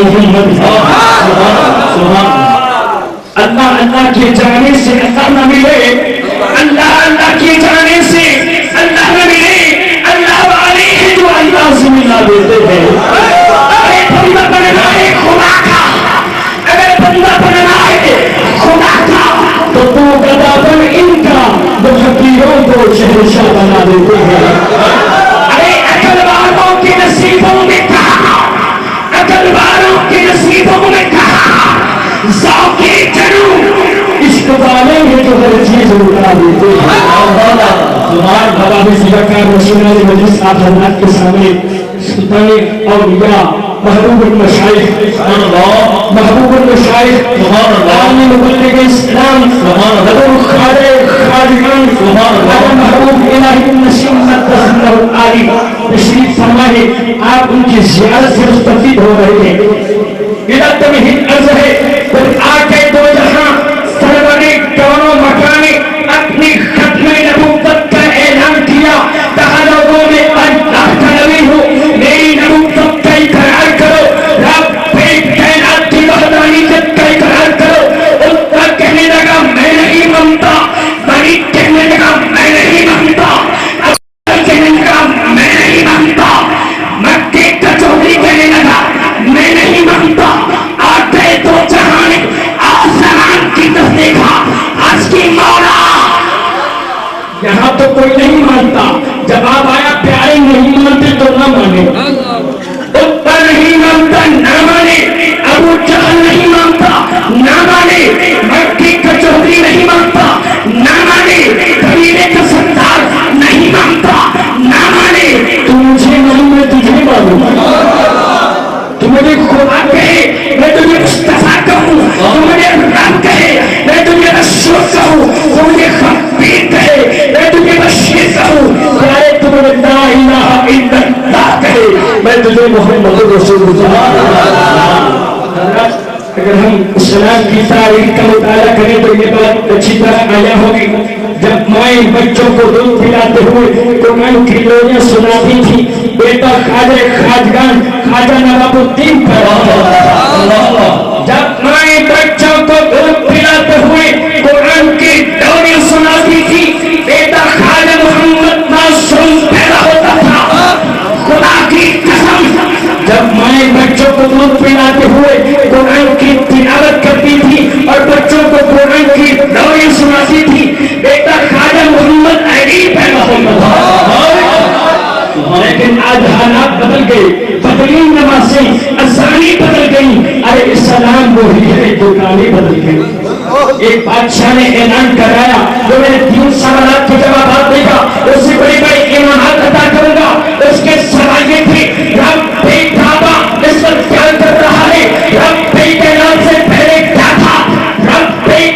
محمد. اللہ اللہ کے جانے سے اللہ نہ ملے, اللہ اللہ کے جانے سے اللہ نہ ملے. اللہ والے ہیں جو اللہ سے ملا دیتے ہیں. اگر بندہ بننا ہے خدا کا, اگر بندہ بننا ہے خدا کا, تو گدا بن ان کا وہ فقیروں کو شہنشاہ بنا دیتے ہیں. ارے عقل والوں کے نصیبوں میں کہا, عقل والوں کے نصیبوں میں کہا, ذوقِ جنوں عشق والے ہیں جو ہر چیز اٹھا دیتے ہیں. سبحان بابا میں سبکار رسولہ نے مجلس آپ حضرات کے سامنے سلطان اولیاء محبوب المشائخ, محبوب المشائخ, عالم مبلغ اسلام, حضور خادقان, محبوب الہی النسیم مقدس اللہ علی تشریف فرمائے. آپ ان کی زیارت سے مستفید ہو رہے ہیں. میرا تمہیں عرض ہے آ کے دو جہاں سرورے دونوں مکانے اپنی ختم نبوت کا اعلان کیا. کہا لوگوں میں اللہ کا نبی ہوں, میری نبوت کا اقرار کرو, رب کائنات کی وحدانیت کا اقرار کرو. ان کا کہنے لگا میں نہیں مانتا, بڑی کہنے لگا میں نہیں مانتا, کہنے لگا میں نہیں مانتا, مکے کا چودھری کہنے لگا میں نہیں مانتا. آتے دو جہان آسمان کی طرف دیکھا, آج کی مولا یہاں تو کوئی نہیں مانتا. جواب آیا پیارے نہیں مانتے تو نہ مانے. اتر نہیں مانتا نہ مانے, ابو جہل نہیں مانتا نہ مانے, مکی کا چودھری نہیں مانتا نہ مانے, قبیلے کا سردار نہیں مانتا نہ مانے. تو مجھے نہیں, میں تجھے مانوں. تو مجھے خدا کہے میں تجھے مصطفیٰ کہوں, تو مجھے رب کہے میں تجھے رسول کہوں, تو مجھے خبیر کہے میں تجھے بشیر کہوں, چاہے تو مجھے لا الہ الا اللہ کہے میں تجھے محمد رسول اللہ. اگر ہم اسلام کی تاریخ کا مطالعہ کریں تو یہ بات اچھی طرح آیا ہوگی. جب مائیں بچوں کو دودھ پلاتے ہوئے قرآن کی لوریاں سناتی تھی, بیٹا خواجہ خواجگان خواجہ نواب الدین جب مائیں بچوں کو دودھ پلاتے ہوئے قرآن کی لوریاں سناتی تھی, بیٹا خواجہ محمد معصوم پیدا ہوتا تھا. خدا کی قسم جب مائیں بچوں کو دودھ پلاتے ہوئے قرآن کی تلاوت کرتی تھی اور بچوں کو قرآن کی لوریاں سناتی تھی, بیٹا خواجہ محمد علی پیدا ہوتا تھا. لیکن آج حالات بدل گئے, بدلی نمازیں اذانیں بدل گئی. ارے اسلام وہی ہے, دکانیں بدل گئی. ایک بادشاہ نے اعلان کرایا جو میرے 3 سوالات کے جوابات دے گا اس سے بڑی بڑی انعامات عطا کروں گا. اس کے سوال یہ تھے, رب کعبہ اس وقت کیا کر رہا ہے, رب کائنات سے پہلے کیا تھا, رب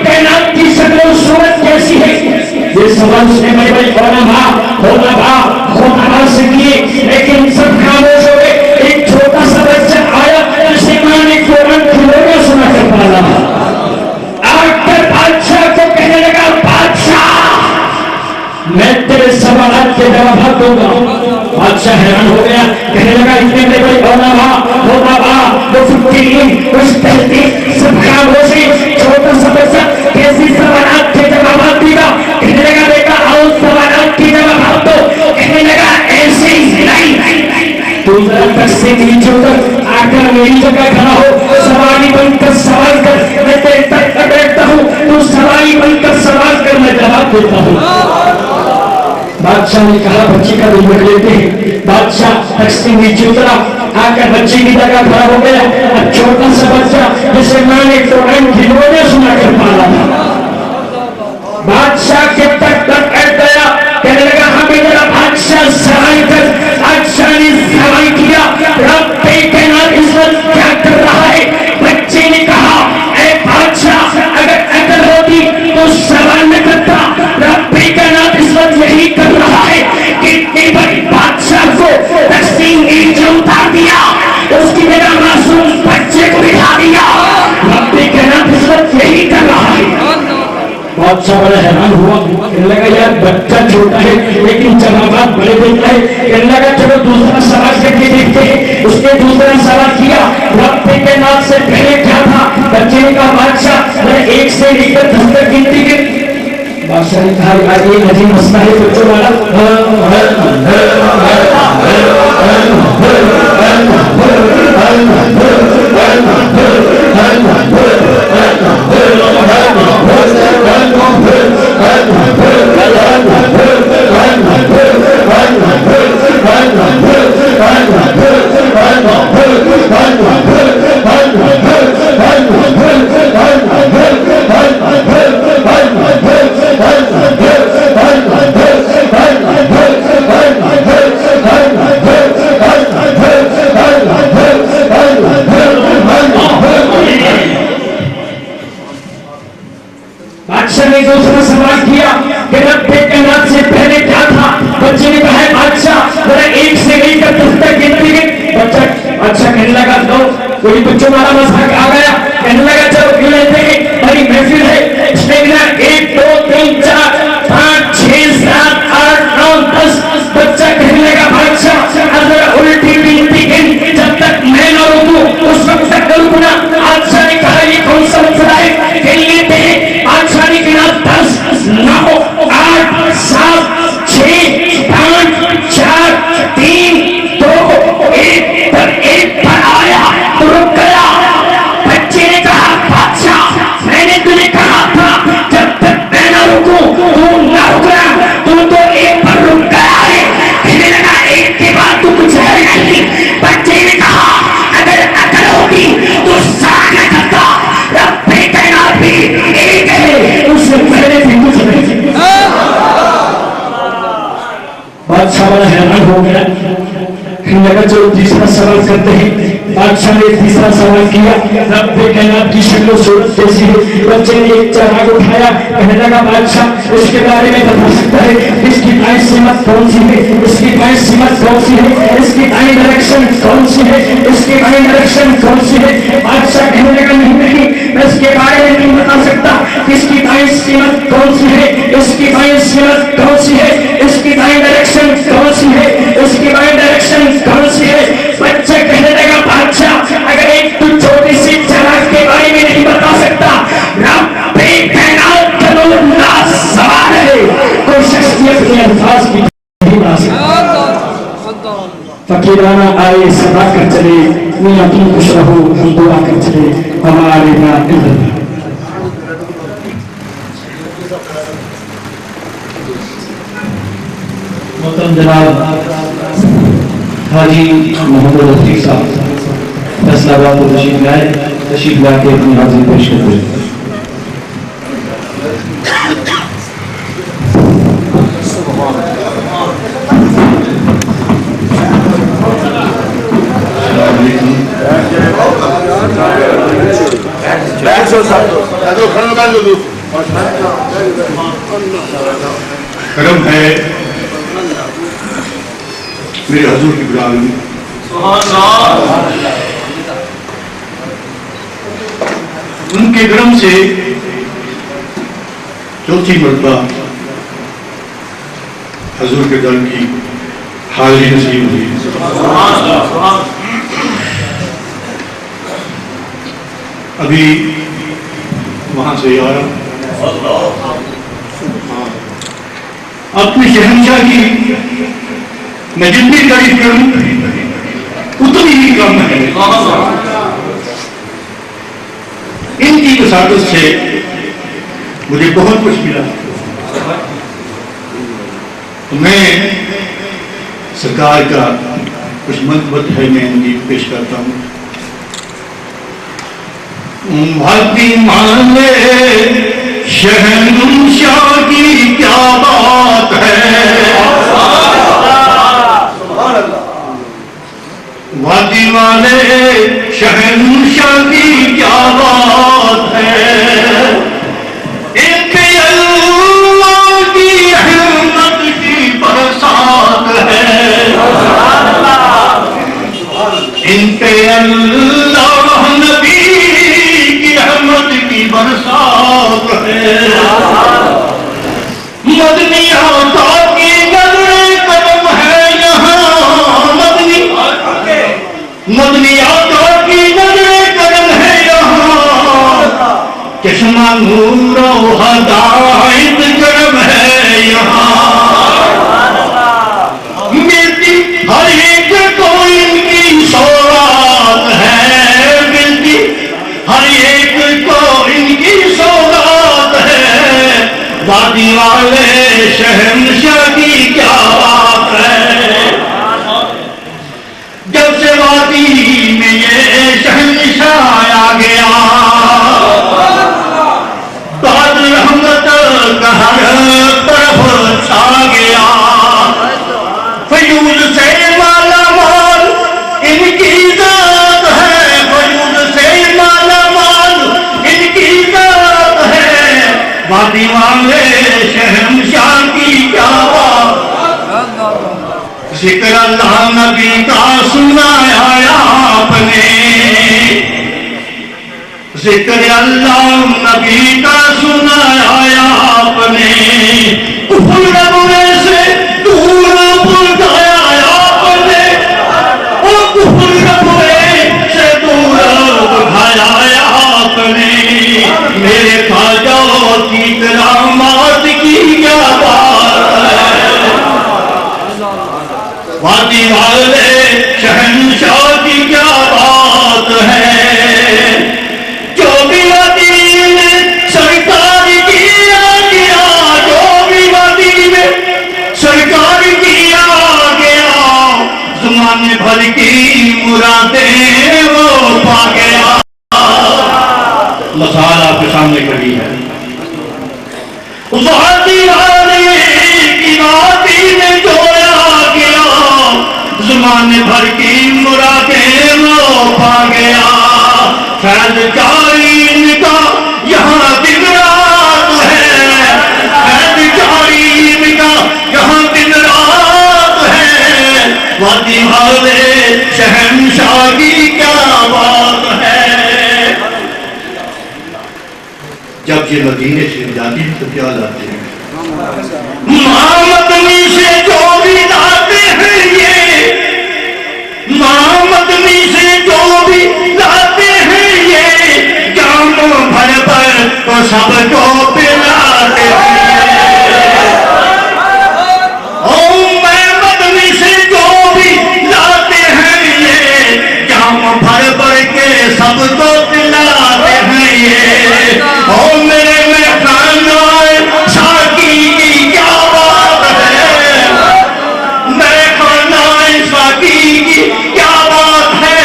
کائنات کی شکل و صورت کیسی ہے. یہ سوال اس نے بڑے بڑے خطبہ سے کیے, لیکن سب خاموش ہو گئے. ایک چھوٹا سا بچہ آیا جسے ماں نے قرآن کی لوریاں سنا کر پالا. آج کر بادشاہ کو کہنے لگا بادشاہ میں تیرے سوالات کے جوابات دوں گا. بادشاہ حیران ہو گیا, کہنے لگا اتنے بڑے بڑے علماء مفکرین مجتہدین سب خاموش ہیں, چھوٹا سا بچہ کیسی سوالات کے جوابات دے گا. کہنے لگا بیٹا آؤ سوالات کے جوابات دو. کہنے لگا ایسے ہی نہیں, تو ذرا تک سے نیچے اتر آ کر میری جگہ کھڑا ہو, سوالی بن کر سوال کر, میں تیرے تک بیٹھتا ہوں, تو سوالی بن کر سوال کر, میں جواب دیتا ہوں. بادشاہ نے کہا بچے کا دل رکھ لیتے ہیں. بادشاہ تک سے نیچے اترا, آ کر بچے کی جگہ کھڑا ہو گیا. اب چھوٹا سا بچہ جسے ماں نے قرآن کی لوریاں سنا کر پالا تھا, بادشاہ کے تک بیٹھ گیا. کہنے لگا ہمیں ذرا بادشاہ سوال کر. بادشاہ نے سوال کیا, رب کائنات اس وقت کیا کر رہا ہے. بچے نے کہا اے بادشاہ اگر عقل ہوتی تو سوال نہ کرتا, رب کائنات اس وقت یہی کر رہا ہے. کتنی بڑی بادشاہ کو تقسیم نیچے اتار دیا, اس کی جگہ معصوم بچے کو بٹھا دیا. رب کائنات اس وقت یہی کر رہا ہے. بادشاہ بڑا حیران ہوا, کہنے لگا یار بچہ چھوٹا ہے لیکن جوابات بڑے دیتا ہے. کہنے لگا چلو دوسرا سوال کر کے دیکھتے ہیں. اس نے دوسرا سوال کیا, رب کے نام سے پہلے کیا تھا؟ بچے نے کہا بادشاہ میں 1 سے لے کر 10 تک گنتی کے بادشاہ نے کہا یار یہ عجیب مسئلہ ہے بچوں والا بادشاہ نے دوسرا سوال کیا کہ رب کے کائنات سے پہلے کیا تھا؟ بچے نے کہا ہے بادشاہ ذرا 1 سے لے کر 10 تک گنتی کے بادشاہ کہنے لگا دو کوئی بچوں والا مذاق آ گیا کہنے لگا چلو گن لیتے ہیں بڑی محفل ہے اس نے گنا 1 2 3 4 5 6 7 8 9 10 بچہ کہنے لگا بادشاہ ذرا الٹی گنتی گن جب تک میں نہ رکوں اس وقت تک رکنا بادشاہ نے کہا یہ کون سا مسئلہ ہے گن لیتے ہیں بادشاہ نے گنا 10 9 8 7 6 5 4 3 2 1 پر 1 پر آیا تو رک گیا بچے نے کہا بادشاہ میں نے تمہیں کہا تھا جب تک میں نہ رکوں تو نہ رکنا تو 1 پر رک گیا ہے کہنے لگا 1 کے بعد تو کچھ ہے نہیں بچے نے کہا اگر عقل ہوگی تو سارا کرتا رب کائنات بھی ایک ہے اس سے پہلے بھی کچھ نہیں بادشاہ بڑا حیران ہو گیا لگا چلو تیسرا سوال کرتے ہیں بادشاہ نے تیسرا سوال کیا رب کائنات کی شکل و صورت کیسی ہے بچے نے ایک چراغ اٹھایا کہنے لگا بادشاہ اس کے بارے میں بتا سکتا ہے اس کی دائیں سمت کون سی ہے اس کی بائیں سمت کون سی ہے اس کی دائیں ڈائریکشن کون سی ہے اس کی بائیں ڈائریکشن کون سی ہے بادشاہ کہنے لگا نہیں میں اس کے بارے میں نہیں بتا سکتا اس کی دائیں سمت کون سی ہے اس کی بائیں سمت کون سی ہے اس کی دائیں ڈائریکشن کون سی ہے اس کی بائیں ڈائریکشن کون سی ہے بچہ کہنے لگا بادشاہ اگر ایک تو چھوٹی سی چراغ کے بارے میں نہیں بتا سکتا رب کائنات کا نور سوال ہے کوئی شخصیت کے الفاظ کی نہیں بنا سکتا فقیرانہ آئے سدا کر چلے میاں تم خوش رہو ہم دعا کر چلے ہمارے نا اللہ محترم جناب حاجی محمد رفیق صاحب فیصلہ آباد کو تشریف لا کے اپنی حاضری پیش کرتے ہیں کرم ہے میرے حضور کی بلال ان کے کرم سے 4تھی مرتبہ حضور کے در کی حاضری نصیب ہوئی ابھی وہاں سے آ رہا اپنی شہنشاہ کی میں جتنی تعریف کروں اتنی ہی کم ہے ان کی وساطت سے مجھے بہت کچھ ملا تو میں سرکار کا کچھ منقبت ہے میں ان کی پیش کرتا ہوں بھاتی مانے شہنشاہ کی کیا بات ہے وادی والے شہنشاہ کی کیا بات ہے ان پہ اللہ کی رحمت کی برسات ہے ان پہ اللہ نبی کی رحمت کی برسات ہے مدنی آقا کی نظر قدم ہے یہاں مدنی آقا کی نور و ہدایت کرم ہے یہاں، ملتی ہر ایک کو ان کی سوغات ہے، ملتی ہر ایک کو ان کی سوغات ہے، وادی والے شہنشاہ کی کیا بات ہے، جب سے وادی میں یہ شہنشاہ آ گیا، بعد رحمت کا ہر طرف چھا گیا، فیوز سے مالا مال ان کی ذات ہے، فیوز سے مالا مال ان کی ذات ہے، وادی والے شہنشاہ کی کیا بات، ذکر اللہ نبی کا سنایا آپ نے، ذکر اللہ نبی کا سنایا آپ نے، کفر ربوے سے دور بھگایا آپ نے، وہ کفر ربوے سے دور بھگایا آپ نے، میرے خواجہ کی کرامات کی کیا بات ہے، وادی والے شہنشاہ کی کیا بات ہے، جو بھی وادی میں سرکار کیا گیا، جو بھی وادی میں سرکار کیا گیا، زمانے بھر کی مرادیں وہ پا گیا، مثال آپ کے سامنے کھڑی ہے، وادی والے کی وادی میں جویا گیا، زمانے بھر کی مرادیں وہ پا گیا، فیض جاری ان کا یہاں دن رات ہے، فیض جاری ان کا یہاں دن رات ہے، وادی والے شہنشاہ کی کیا بات ہے، جب یہ مدینے سے جاتی ہیں تو کیا لاتے ہیں، مدنی سے جو بھی لاتے ہیں یہ، مدنی سے جو بھی لاتے ہیں یہ، جام بھر بھر تو سب کو پلاتے ہیں، او میں مدنی سے جو بھی لاتے ہیں یہ، جام بھر بھر کے سب کو پلاتے ہیں یہ، او میرے مہمان آئے ساقی کی کیا بات ہے، میرے خاندان ساقی کی کیا بات ہے،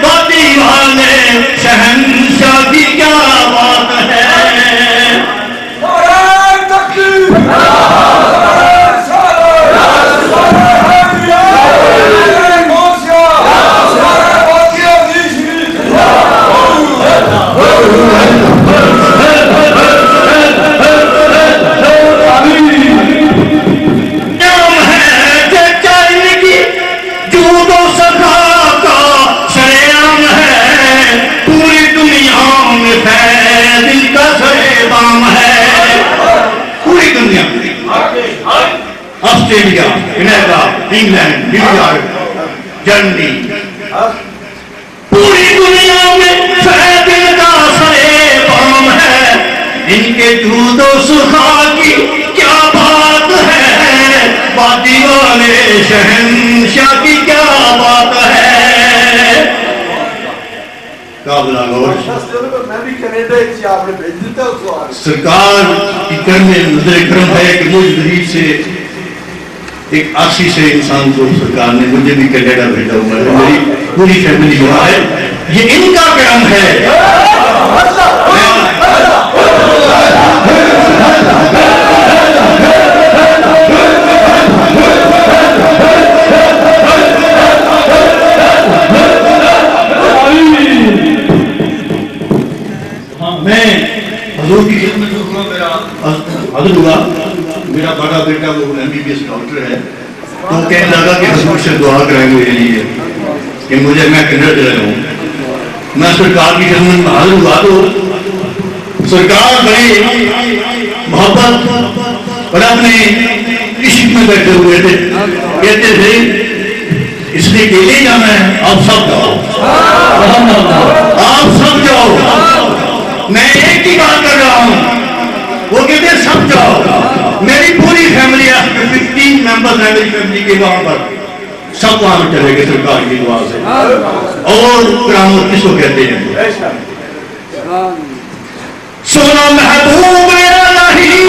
وادی والے شہنشاہ کی کیا بات ہے، Australia, Canada, England, new York, Germany, پوری دنیا میں فیض ان کا سرے بام ہے، ان کے درود و سخا کی کیا بات ہے، وادی والے شہنشاہ کی کیا بات ہے، قابل غور سرکار کی کرنے نظر کرم ہے کہ مجھ غریب سے ایک 80 سے انسان کو سرکار نے مجھے بھی کینیڈا بھیجا ہوا ہے، میری پوری فیملی یہاں ہے، یہ ان کا کرم ہے، میں حضور کی خدمت حضر ہوا، میرا بڑا بیٹا وہ MBBS ڈاکٹر ہے، تو کہنے لگا کہ حضور سے دعا کریں میرے لیے کہ مجھے میں کینیڈا چلا جاؤں، میں سرکار کی خدمت میں حاضر ہوا تو سرکار بڑے محبت اور اپنے عشق میں بیٹھے ہوئے تھے، کہتے تھے اس لیے کہ لے جانا ہے، آپ سب جاؤ، آپ سب جاؤ، میں ایک ہی بات کر رہا ہوں، وہ کہتے ہیں سب جاؤ، میری پوری فیملی ہے، 15 ممبرز ہیں میری فیملی کے، وہاں پر سب وہاں چلے گئے سرکار کی دعا سے. اور کرامت کس کو کہتے ہیں؟ سونا محبوب الہی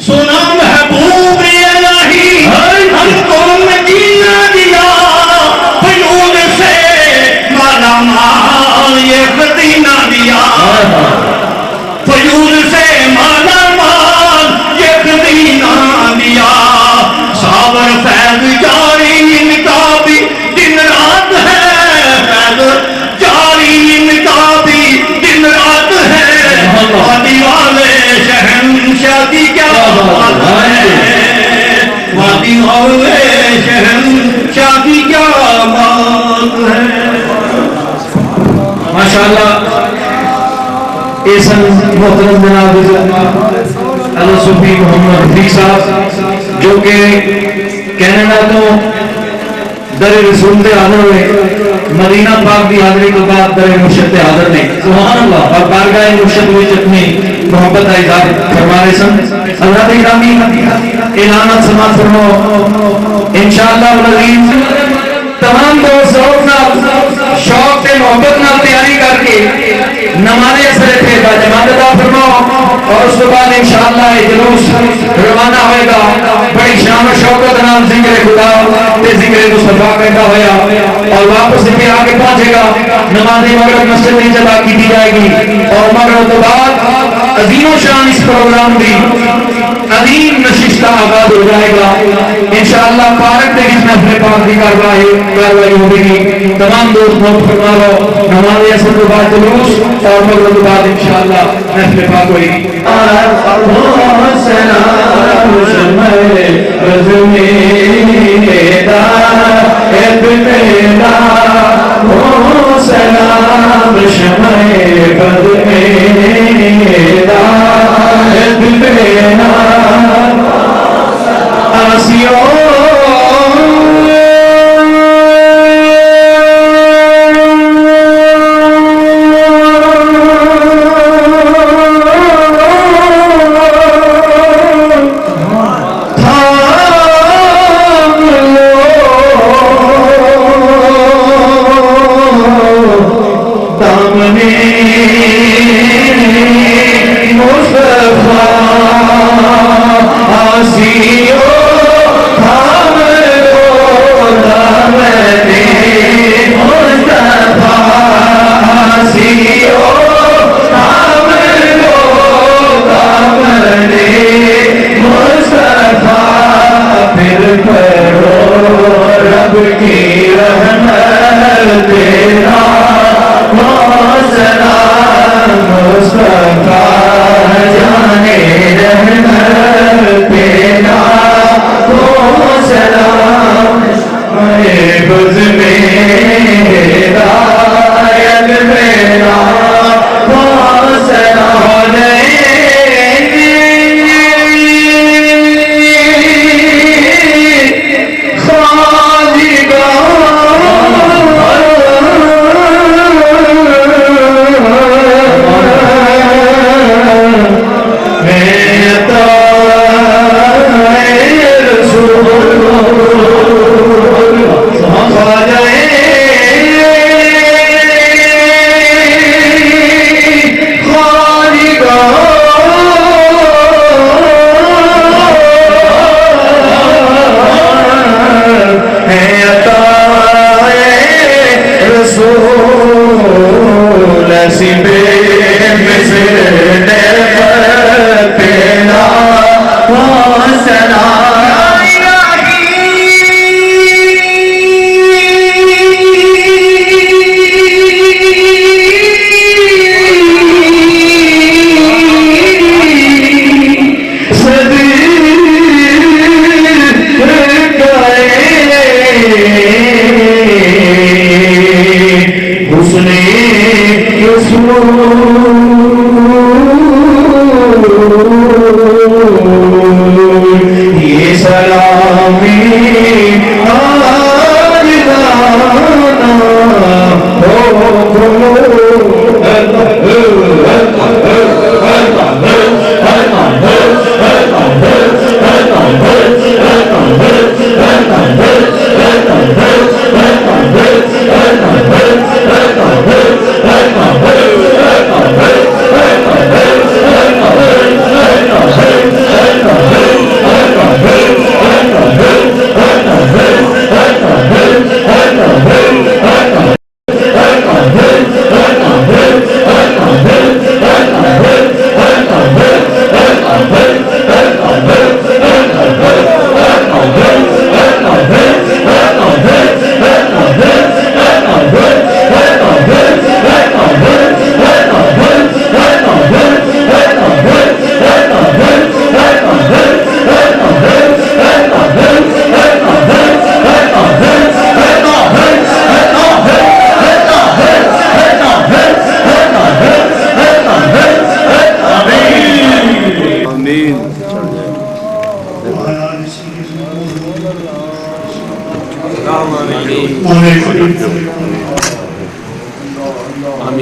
سونا محبوب الہی ہم کو مدینہ دیا، فنون سے مالا مال یہ مدینہ دیا، فنون سے مالا مال یہ مدینہ دیا. صابر فیض جاری ان کا بھی دن رات ہے، فیض جاری ان کا بھی دن رات ہے. وادی والے شہنشاہ کی کیا بات ہے، وادی والے شہنشاہ کی کیا بات ہے. ماشاءاللہ ایسن محترم جناب اللہ صوفی محمد رفیق صاحب جو کہ کینیڈا تو در رسول دے حاضر ہوئے، مدینہ پاک دی حاضری کے بعد در مرشد دے حاضر نے، سبحان اللہ، اور بارگاہ مرشد وچ اپنی محبت کا اظہار فرما رہے سن. حضرات گرامی اعلانات سماعت فرماؤ انشاءاللہ العزیز. تمام دوست شوق سے محبت نال تیاری کر کے نماز اثر تھے جماعت عطا فرماؤ، اور اس کے بعد انشاءاللہ یہ جلوس روانہ ہوئے گا بڑی شان و شوکت نال ذکر خدا تے ذکر مصطفیٰ کہتا ہویا، اور واپس پھر آگے پہنچے گا. نماز مغرب مسجد میں ادا کی جائے گی، اور مغرب کے بعد عظیم و شان اس پروگرام دی عظیم نشست کا آغاز ہو جائے گا انشاءاللہ. پارک کے جس میں اپنے پاک کی کاروائی ہوگی. تمام دوست نوٹ فرما لو، نماز اثر کے بعد جلوس اور مغرب کے بعد انشاءاللہ محفل پاک ہوئی. حسن رسول یہ سلام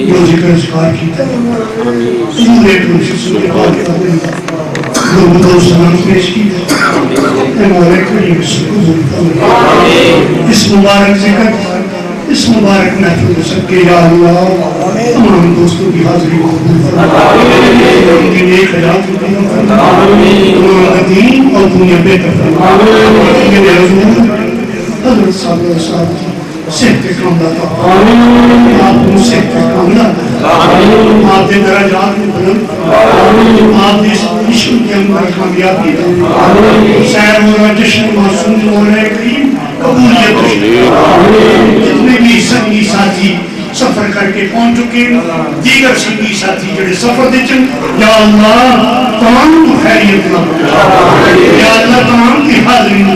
جو ذکر اذکار کیتا ہے انہوں نے پروشش کے بعد درود و سلام پیش کیا اے مولا کریم اس مبارک ذکر اس مبارک محفل میں سب کے یا اللہ تمام دوستوں کی حاضری قبول فرما ان کی نیک حیات کو قبول فرما تمام دین اور دنیا بہتر فرما میرے حضور حضرت صاحب علیہ السلام کی صحت کاملہ تھا آپ کو صحت کاملہ آپ کے درجات میں بلند آپ نے اس مشن کے اندر کامیابی سیر و جشن معصوم مولا کریم قبولیت جتنے بھی سنگی ساتھی سفر کر کے پہنچ چکے دیگر سنگی ساتھی جڑے سفر دے چن یا اللہ تمام کو خیریت نہ یا اللہ تمام کی حاضری نہ